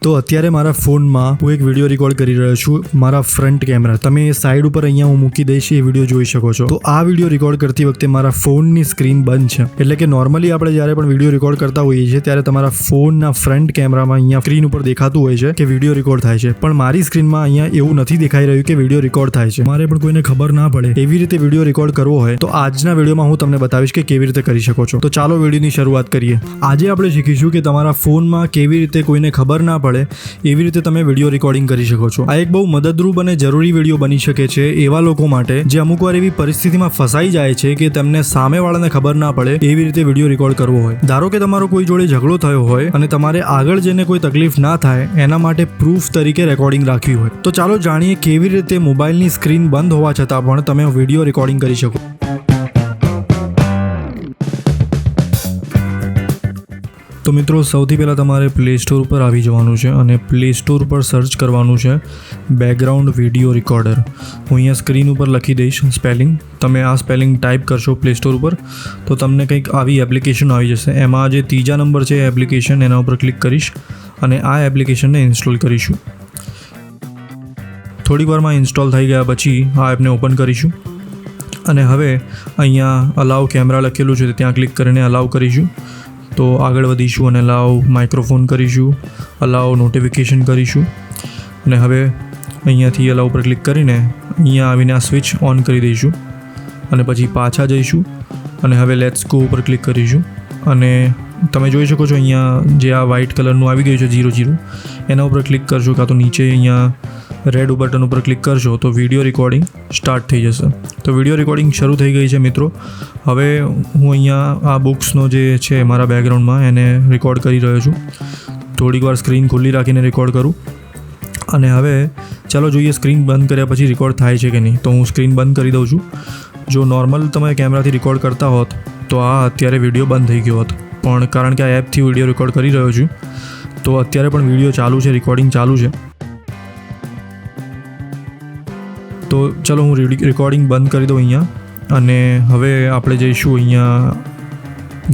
તો અત્યારે મારા ફોનમાં હું એક વિડીયો રેકોર્ડ કરી રહ્યો છું મારા ફ્રન્ટ કેમેરા. તમે સાઈડ ઉપર અહીંયા હું મૂકી દઈશ એ વિડીયો જોઈ શકો છો. તો આ વિડીયો રેકોર્ડ કરતી વખતે મારા ફોનની સ્ક્રીન બંધ છે. એટલે કે નોર્મલી આપણે જ્યારે પણ વિડીયો રેકોર્ડ કરતા હોઈએ છીએ ત્યારે તમારા ફોનના ફ્રન્ટ કેમેરામાં અહીંયા સ્ક્રીન ઉપર દેખાતું હોય છે કે વિડીયો રેકોર્ડ થાય છે. પણ મારી સ્ક્રીનમાં અહીંયા એવું નથી દેખાઈ રહ્યું કે વિડીયો રેકોર્ડ થાય છે. મારે પણ કોઈને ખબર ના પડે એવી રીતે વિડીયો રેકોર્ડ કરવો હોય તો આજના વિડીયોમાં હું તમને બતાવીશ કે કેવી રીતે કરી શકો છો. તો ચાલો વિડીયોની શરૂઆત કરીએ. આજે આપણે શીખીશું કે તમારા ફોનમાં કેવી રીતે કોઈને ખબર ના પડે એવી રીતે તમે વિડીયો રેકોર્ડિંગ કરી શકો છો. આ એક બહુ મદદરૂપ અને જરૂરી વિડીયો બની શકે છે એવા લોકો માટે જે અમુક વાર એવી પરિસ્થિતિમાં ફસાઈ જાય છે કે તેમને સામેવાળાને ખબર ના પડે એવી રીતે વિડીયો રેકોર્ડ કરવો હોય. ધારો કે તમારો કોઈ જોડે ઝઘડો થયો હોય અને તમારે આગળ જઈને કોઈ તકલીફ ના થાય એના માટે પ્રૂફ તરીકે રેકોર્ડિંગ રાખવી હોય. તો ચાલો જાણીએ કેવી રીતે મોબાઈલની સ્ક્રીન બંધ હોવા છતાં પણ તમે વિડીયો રેકોર્ડિંગ કરી શકો. તો મિત્રો સૌથી પહેલાં તમારે પ્લે સ્ટોર ઉપર આવી જવાનું છે અને પ્લે સ્ટોર પર સર્ચ કરવાનું છે બેકગ્રાઉન્ડ વિડીયો રેકોર્ડર. હું અહીંયા સ્ક્રીન ઉપર લખી દઈશ સ્પેલિંગ. તમે આ સ્પેલિંગ ટાઈપ કરશો પ્લે સ્ટોર ઉપર તો તમને કંઈક આવી એપ્લિકેશન આવી જશે. એમાં જે ત્રીજા નંબર છે એપ્લિકેશન એના ઉપર ક્લિક કરીશ અને આ એપ્લિકેશનને ઇન્સ્ટોલ કરીશું. થોડીક વારમાં ઇન્સ્ટોલ થઈ ગયા પછી આ એપને ઓપન કરીશું અને હવે અહીંયા અલાઉ કેમેરા લખેલું છે ત્યાં ક્લિક કરીને અલાઉ કરીશું. તો આગળ વધીશું અને અલાઉ માઇક્રોફોન કરીશું, અલાઉ નોટિફિકેશન કરીશું અને હવે અહીંયાથી અલાઉ ઉપર ક્લિક કરીને અહીંયા આવીને આ સ્વિચ ઓન કરી દઈશું અને પછી પાછા જઈશું અને હવે લેટ્સ ગો ઉપર ક્લિક કરીશું અને તમે જોઈ શકો છો અહીંયા જે આ વ્હાઇટ કલરનું આવી ગયું છે 00 એના ઉપર ક્લિક કરશો કાં તો નીચે અહીંયા રેડ બટન ઉપર ક્લિક કરશો તો વિડીયો રેકોર્ડિંગ સ્ટાર્ટ થઈ જશે. તો વિડીયો રેકોર્ડિંગ શરૂ થઈ ગઈ છે મિત્રો. હવે હું અહીંયા આ બુક્સનો જે છે મારા બેકગ્રાઉન્ડમાં એને રેકોર્ડ કરી રહ્યો છું. થોડીક વાર સ્ક્રીન ખુલ્લી રાખીને રેકોર્ડ કરું અને હવે ચાલો જોઈએ સ્ક્રીન બંધ કર્યા પછી રેકોર્ડ થાય છે કે નહીં. તો હું સ્ક્રીન બંધ કરી દઉં છું. જો નોર્મલ તમે કેમેરાથી રેકોર્ડ કરતા હોત તો આ અત્યારે વિડીયો બંધ થઈ ગયો હોત, પણ કારણ કે આ એપથી વિડીયો રેકોર્ડ કરી રહ્યો છું તો અત્યારે પણ વિડીયો ચાલુ છે, રેકોર્ડિંગ ચાલુ છે. તો ચલો હું રેકોર્ડિંગ બંધ કરી દઉં અહીંયા અને હવે આપણે જઈશું અહીંયા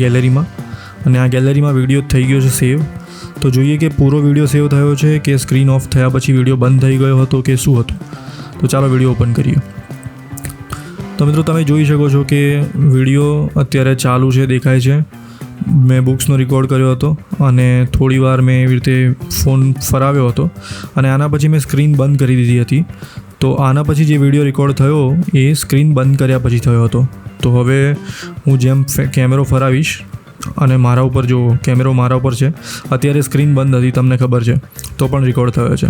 ગેલેરીમાં અને આ ગેલેરીમાં વિડીયો થઈ ગયો છે સેવ. તો જોઈએ કે પૂરો વિડીયો સેવ થયો છે કે સ્ક્રીન ઓફ થયા પછી વિડીયો બંધ થઈ ગયો હતો કે શું હતું. તો ચાલો વિડીયો ઓપન કરીએ. તો મિત્રો તમે જોઈ શકો છો કે વિડીયો અત્યારે ચાલુ છે, દેખાય છે. મેં બુક્સનો રેકોર્ડ કર્યો હતો અને થોડી વાર મેં એવી રીતે ફોન ફરાવ્યો હતો અને આના પછી મેં સ્ક્રીન બંધ કરી દીધી હતી. તો આના પછી જે વિડીયો રેકોર્ડ થયો એ સ્ક્રીન બંધ કર્યા પછી થયો હતો. તો હવે હું જેમ કેમેરો ફરાવીશ અને મારા ઉપર જો કેમેરો મારા ઉપર છે, અત્યારે સ્ક્રીન બંધ હતી તમને ખબર છે, તો પણ રેકોર્ડ થયો છે.